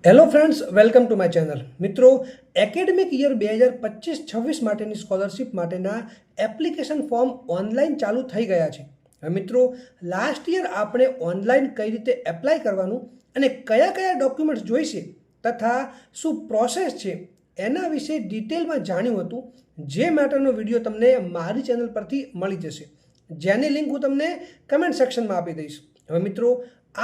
Hello friends, welcome to my channel. મિત્રો, academic year 2025-26 માટેની scholarship માટેના એપ્લિકેશન ફોર્મ ઓનલાઈન ચાલુ થઈ ગયા છે. હવે મિત્રો, લાસ્ટ યર આપણે ઓનલાઈન કઈ રીતે એપ્લાય કરવાનું અને કયા કયા ડોક્યુમેન્ટ્સ જોઈશે તથા શું પ્રોસેસ છે એના વિશે ડિટેલમાં જાણ્યું હતું, જે માટેનો વિડીયો તમને મારી ચેનલ પરથી મળી જશે, જેની લિંક હું તમને કમેન્ટ સેક્શનમાં આપી દઈશ. હવે મિત્રો,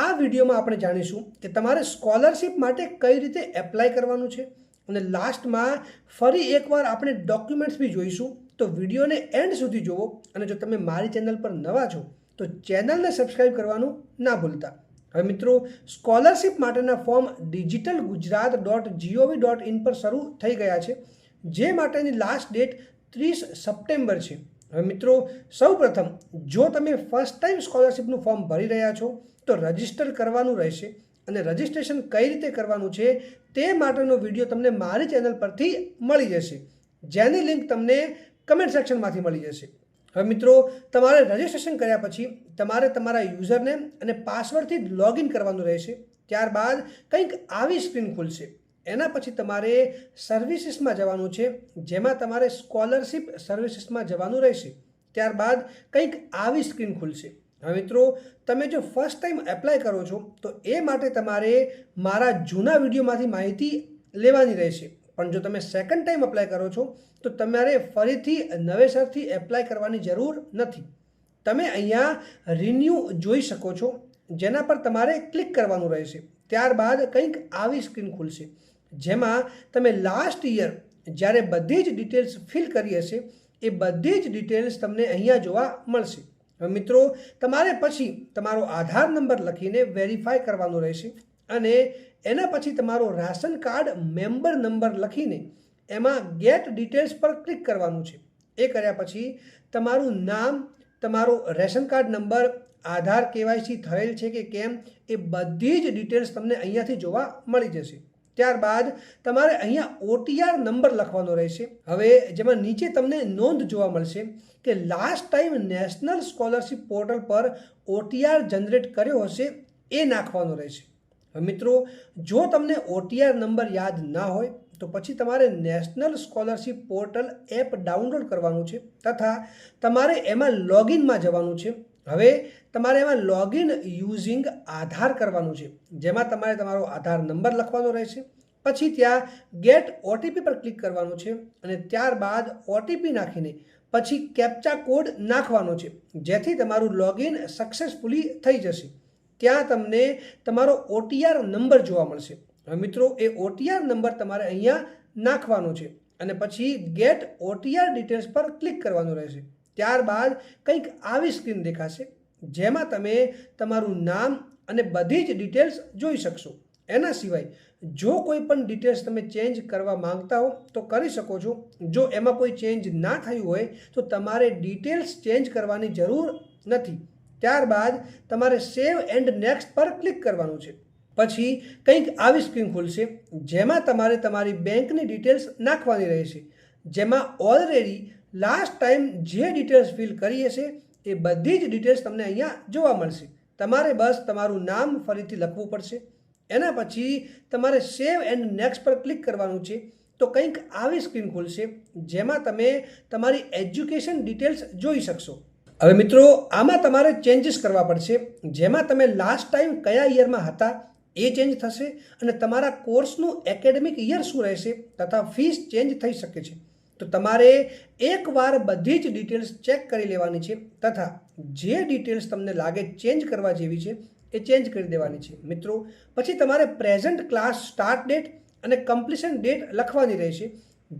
આ વિડીયોમાં આપણે જાણીશું કે તમારે સ્કોલરશિપ માટે કઈ રીતે એપ્લાય કરવાનું છે અને લાસ્ટમાં ફરી એકવાર આપણે ડોક્યુમેન્ટ્સ બી જોઈશું. તો વિડીયોને એન્ડ સુધી જુઓ અને જો તમે મારી ચેનલ પર નવા છો તો ચેનલને સબસ્ક્રાઈબ કરવાનું ના ભૂલતા. હવે મિત્રો, સ્કોલરશિપ માટેના ફોર્મ digitalgujarat.gov.in પર શરૂ થઈ ગયા છે, જે માટેની લાસ્ટ ડેટ 30 સપ્ટેમ્બર છે. હવે મિત્રો, સૌપ્રથમ જો તમે ફર્સ્ટ ટાઈમ સ્કોલરશિપનું ફોર્મ ભરી રહ્યા છો તો રજિસ્ટર કરવાનું રહેશે અને રજિસ્ટ્રેશન કઈ રીતે કરવાનું છે તે માટેનો વિડીયો તમને મારી ચેનલ પરથી મળી જશે, જેની લિંક તમને કમેન્ટ સેક્શનમાંથી મળી જશે. હવે મિત્રો, તમારે રજિસ્ટ્રેશન કર્યા પછી તમારે તમારા યુઝરનેમ અને પાસવર્ડથી લોગિન કરવાનું રહેશે. ત્યારબાદ કંઈક આવી સ્ક્રીન ખુલશે. એના પછી તમારે સર્વિસીસમાં જવાનું છે, જેમાં તમારે સ્કોલરશિપ સર્વિસીસમાં જવાનું રહેશે. ત્યારબાદ કંઈક આવી સ્ક્રીન ખુલશે. હવે મિત્રો, તમે જો ફર્સ્ટ ટાઈમ એપ્લાય કરો છો તો એ માટે તમારે મારા જૂના વિડીયોમાંથી માહિતી લેવાની રહેશે. પણ જો તમે સેકન્ડ ટાઈમ એપ્લાય કરો છો તો તમારે ફરીથી નવેસરથી એપ્લાય કરવાની જરૂર નથી. તમે અહીંયા રિન્યૂ જોઈ શકો છો, જેના પર તમારે ક્લિક કરવાનું રહેશે. ત્યારબાદ કંઈક આવી સ્ક્રીન ખુલશે, જેમાં તમે લાસ્ટ યર જ્યારે બધી જ ડિટેલ્સ ફિલ કરી હશે એ બધી જ ડિટેલ્સ તમને અહીંયા જોવા મળશે. હવે મિત્રો, તમારે પછી તમારો આધાર નંબર લખીને વેરીફાઈ કરવાનું રહેશે અને એના પછી તમારો રાશન કાર્ડ મેમ્બર નંબર લખીને એમાં ગેટ ડિટેલ્સ પર ક્લિક કરવાનું છે. એ કર્યા પછી તમારું નામ, તમારો રેશન કાર્ડ નંબર, આધાર કેવાયસી થયેલ છે કે કેમ એ બધી જ ડિટેલ્સ તમને અહીંયાથી જોવા મળી જશે. ત્યારબાદ તમારે અહીંયા OTR નંબર લખવાનો રહેશે. હવે જેમાં નીચે તમને નોંધ જોવા મળશે કે last time national scholarship portal પર OTR જનરેટ કર્યો હશે એ નાખવાનો રહેશે. હવે મિત્રો, જો તમને OTR નંબર યાદ ના હોય તો પછી તમારે national scholarship portal app download કરવાનું છે તથા તમારે એમાં લોગિનમાં જવાનું છે. હવે તમારે એમાં લોગિન યુઝિંગ આધાર કરવાનું છે, જેમાં તમારે તમારો આધાર નંબર લખવાનો રહેશે. પછી ત્યાં ગેટ OTP પર ક્લિક કરવાનું છે અને ત્યારબાદ OTP નાખીને પછી કેપ્ચા કોડ નાખવાનો છે, જેથી તમારું લોગિન સક્સેસફુલી થઈ જશે. ત્યાં તમને તમારો OTR નંબર જોવા મળશે. હવે મિત્રો, એ OTR નંબર તમારે અહીંયા નાખવાનો છે અને પછી ગેટ OTR ડિટેલ્સ પર ક્લિક કરવાનું રહેશે. ત્યારબાદ કંઈક આવી સ્ક્રીન દેખાશે, જેમાં તમે તમારું નામ અને બધી જ ડિટેલ્સ જોઈ શકશો. એના સિવાય જો કોઈ પણ ડિટેલ્સ તમે ચેન્જ કરવા માંગતા હો તો કરી શકો છો. જો એમાં કોઈ ચેન્જ ના થયું હોય તો તમારે ડિટેલ્સ ચેન્જ કરવાની જરૂર નથી. ત્યારબાદ તમારે સેવ એન્ડ નેક્સ્ટ પર ક્લિક કરવાનું છે. પછી કંઈક આવી સ્ક્રીન ખુલશે, જેમાં તમારે તમારી બેંકની ડિટેલ્સ નાખવાની રહેશે, જેમાં ઓલરેડી લાસ્ટ ટાઈમ જે ડિટેલ્સ ફિલ કરી હશે એ બધી જ ડિટેલ્સ તમને અહીંયા જોવા મળશે. તમારે બસ તમારું નામ ફરીથી લખવું પડશે. એના પછી તમારે સેવ એન્ડ નેક્સ્ટ પર ક્લિક કરવાનું છે. તો કંઈક આવી સ્ક્રીન ખુલશે, જેમાં તમે તમારી એજ્યુકેશન ડિટેલ્સ જોઈ શકશો. હવે મિત્રો, આમાં તમારે ચેન્જીસ કરવા પડશે, જેમાં તમે લાસ્ટ ટાઈમ કયા યરમાં હતા એ ચેન્જ થશે અને તમારા કોર્સનું એકેડેમિક યર શું રહેશે તથા ફીસ ચેન્જ થઈ શકે છે. તો તમારે એકવાર બધી જ ડિટેલ્સ ચેક કરી લેવાની છે તથા જે ડિટેલ્સ તમને લાગે ચેન્જ કરવા જેવી છે એ ચેન્જ કરી દેવાની છે. મિત્રો, પછી તમારે પ્રેઝન્ટ ક્લાસ સ્ટાર્ટ ડેટ અને કમ્પ્લીશન ડેટ લખવાની રહેશે,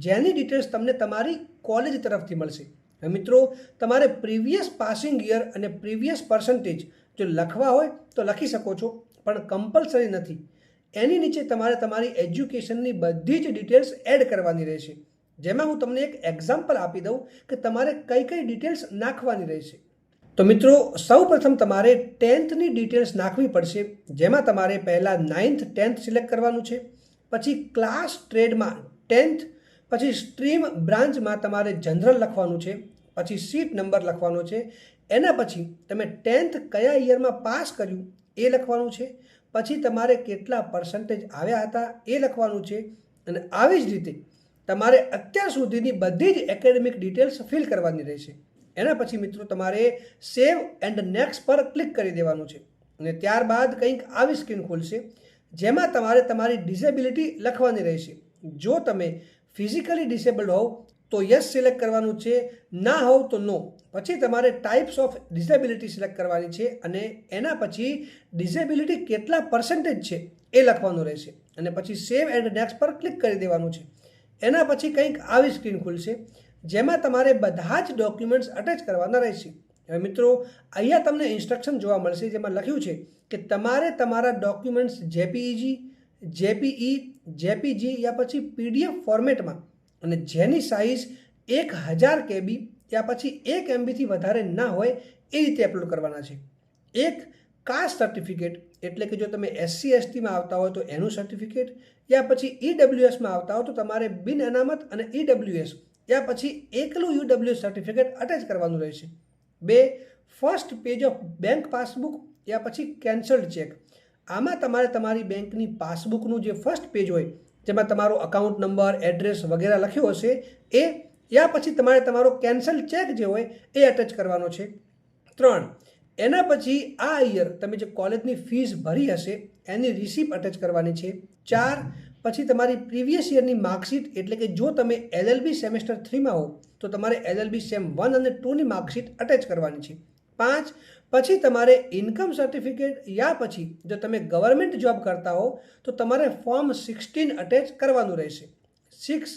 જેની ડિટેલ્સ તમને તમારી કોલેજ તરફથી મળશે. મિત્રો, તમારે પ્રીવિયસ પાસિંગ યર અને પ્રીવિયસ પર્સન્ટેજ જો લખવા હોય તો લખી શકો છો, પણ કમ્પલસરી નથી. એની નીચે તમારે તમારી એજ્યુકેશનની બધી જ ડિટેલ્સ એડ કરવાની રહેશે, જેમાં હું તમને એક એક્ઝામ્પલ આપી દઉં કે તમારે કઈ કઈ ડિટેલ્સ નાખવાની રહેશે. તો મિત્રો, સૌ પ્રથમ તમારે 10thની ડિટેલ્સ નાખવી પડશે, જેમાં તમારે પહેલાં 9th 10th સિલેક્ટ કરવાનું છે. પછી ક્લાસ ટ્રેડમાં 10th, પછી સ્ટ્રીમ બ્રાન્ચમાં તમારે જનરલ લખવાનું છે. પછી સીટ નંબર લખવાનો છે. એના પછી તમે 10th કયા યરમાં પાસ કર્યું એ લખવાનું છે. પછી તમારે કેટલા પર્સન્ટેજ આવ્યા હતા એ લખવાનું છે અને આવી જ રીતે તમારે અત્યાર સુધીની બધી જ એકેડેમિક ડિટેલ્સ ફિલ કરવાની રહેશે. એના પછી મિત્રો તમારે સેવ એન્ડ નેક્સ્ટ પર ક્લિક કરી દેવાનું છે અને ત્યારબાદ કંઈક આવી સ્ક્રીન ખુલશે જેમાં તમારે તમારી ડિસેબિલિટી લખવાની રહેશે. જો તમે ફિઝિકલી ડિસેબલ્ડ હોવ તો યસ સિલેક્ટ કરવાનું છે, ના હોવ તો નો. પછી તમારે ટાઈપ્સ ઓફ ડિસેબિલિટી સિલેક્ટ કરવાની છે અને એના પછી ડિસેબિલિટી કેટલા પર્સન્ટેજ છે એ લખવાનું રહેશે અને પછી સેવ એન્ડ નેક્સ્ટ પર ક્લિક કરી દેવાનું છે. એના પછી કંઈક આવી સ્ક્રીન ખુલશે જેમાં તમારે બધા જ ડોક્યુમેન્ટ્સ અટેચ કરવાના રહેશે. હવે મિત્રો અહીંયા તમને ઇન્સ્ટ્રક્શન જોવા મળશે જેમાં લખ્યું છે કે તમારે તમારા ડોક્યુમેન્ટ્સ જેપીઈજી, જેપીઈ, જેપીજી યા પછી પીડીએફ ફોર્મેટમાં અને જેની સાઇઝ 1000 KB યા પછી 1 MBથી વધારે ના હોય એ રીતે અપલોડ કરવાના છે. એક કાસ્ટ સર્ટિફિકેટ એટલે કે જો તમે SC/STમાં આવતા હોય તો એનું સર્ટિફિકેટ, યા પછી EWSમાં આવતા હો તો તમારે બિન અનામત અને EWS યા પછી એકલું UWS સર્ટિફિકેટ અટેચ કરવાનું રહેશે. 2 first page of bank passbook યા પછી કેન્સલ્ડ ચેક. આમાં તમારે તમારી બેંકની પાસબુકનું જે ફર્સ્ટ પેજ હોય જેમાં તમારો અકાઉન્ટ નંબર, એડ્રેસ વગેરે લખ્યો હશે એ, યા પછી તમારે તમારો કેન્સલ ચેક જે હોય એ અટેચ કરવાનો છે. 3 એના પછી આ યર તમે જે કોલેજની ફીસ ભરી હશે એની રિસિપ્ટ અટેચ કરવાની છે. 4 પછી તમારી પ્રીવિયસ યરની માર્કશીટ એટલે કે જો તમે LLB સેમેસ્ટર 3માં હો તો તમારે LLB સેમ 1 અને 2ની માર્કશીટ અટેચ કરવાની છે. 5 પછી તમારે ઇન્કમ સર્ટિફિકેટ યા પછી જો તમે ગવર્મેન્ટ જોબ કરતા હો તો તમારે ફોર્મ 16 અટેચ કરવાનું રહેશે. 6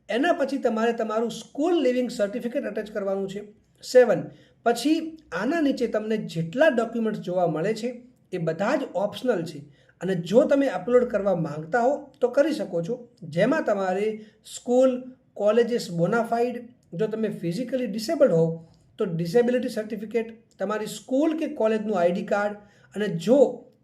એના પછી તમારે તમારું સ્કૂલ લિવિંગ સર્ટિફિકેટ અટેચ કરવાનું છે. 7 પછી આના નીચે તમને જેટલા ડોક્યુમેન્ટ્સ જોવા મળે છે એ બધા જ ઓપ્શનલ છે અને જો તમે અપલોડ કરવા માંગતા હો તો કરી શકો છો. જેમાં તમારે સ્કૂલ, કોલેજીસ બોનાફાઇડ, જો તમે ફિઝિકલી ડિસેબલ્ડ હોવ તો ડિસેબિલિટી સર્ટિફિકેટ, તમારી સ્કૂલ કે કોલેજનું ID કાર્ડ અને જો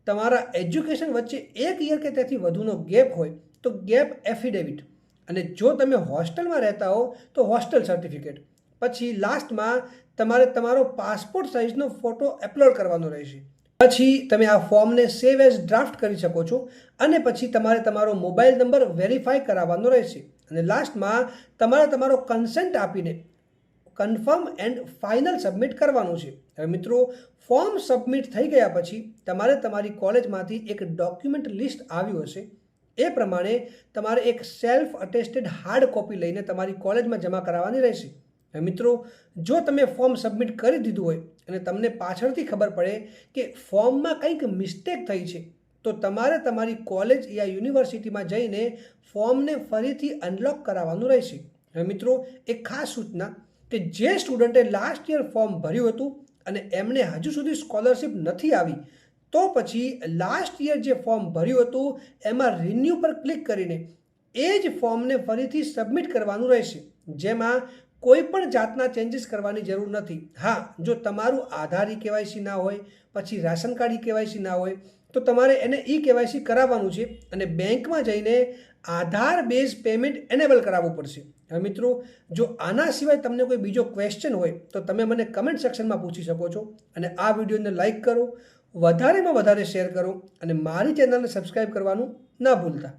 તમારા એજ્યુકેશન વચ્ચે 1 યર કે તેથી વધુનો ગેપ હોય તો ગેપ એફિડેવિટ અને જો તમે હોસ્ટેલમાં રહેતા હો તો હોસ્ટેલ સર્ટિફિકેટ. પછી લાસ્ટમાં તમારે તમારો પાસપોર્ટ સાઇઝનો ફોટો અપલોડ કરવાનો રહેશે. પછી તમે આ ફોર્મને સેવ એઝ ડ્રાફ્ટ કરી શકો છો અને પછી તમારે તમારો મોબાઈલ નંબર વેરીફાઈ કરાવવાનો રહેશે અને લાસ્ટમાં તમારે તમારો કન્સેન્ટ આપીને કન્ફર્મ એન્ડ ફાઇનલ સબમિટ કરવાનું છે. હવે મિત્રો ફોર્મ સબમિટ થઈ ગયા પછી તમારે તમારી કોલેજમાંથી એક ડોક્યુમેન્ટ લિસ્ટ આવ્યું હશે એ પ્રમાણે તમારે એક સેલ્ફ અટેસ્ટેડ હાર્ડ કોપી લઈને તમારી કોલેજમાં જમા કરાવવાની રહેશે. હવે મિત્રો જો તમે ફોર્મ સબમિટ કરી દીધું હોય અને તમને પાછળથી ખબર પડે કે ફોર્મમાં કંઈક મિસ્ટેક થઈ છે તો તમારે તમારી કોલેજ યા યુનિવર્સિટીમાં જઈને ફોર્મને ફરીથી અનલોક કરાવવાનું રહેશે. હવે મિત્રો એક ખાસ સૂચના કે જે સ્ટુડન્ટે લાસ્ટ યર ફોર્મ ભર્યું હતું અને એમને હજુ સુધી સ્કોલરશિપ નથી આવી તો પછી લાસ્ટ યર જે ફોર્મ ભર્યું હતું એમાં રિન્યૂ પર ક્લિક કરીને એ જ ફોર્મને ફરીથી સબમિટ કરવાનું રહેશે જેમાં કોઈ પણ જાતના ચેન્જીસ કરવાની જરૂર નથી. હા, જો તમારું આધાર KYC ના હોય, પછી રાશન કાર્ડ KYC ના હોય તો તમારે એને KYC કરાવવાનું છે અને બેંકમાં જઈને આધાર બેઝ પેમેન્ટ એનેબલ કરાવવું પડશે. હવે મિત્રો જો આના સિવાય તમને કોઈ બીજો ક્વેશ્ચન હોય તો તમે મને કમેન્ટ સેક્શનમાં પૂછી શકો છો અને આ વિડીયોને લાઇક કરો, વધારેમાં વધારે શેર કરો અને મારી ચેનલને સબસ્ક્રાઈબ કરવાનું ના ભૂલતા.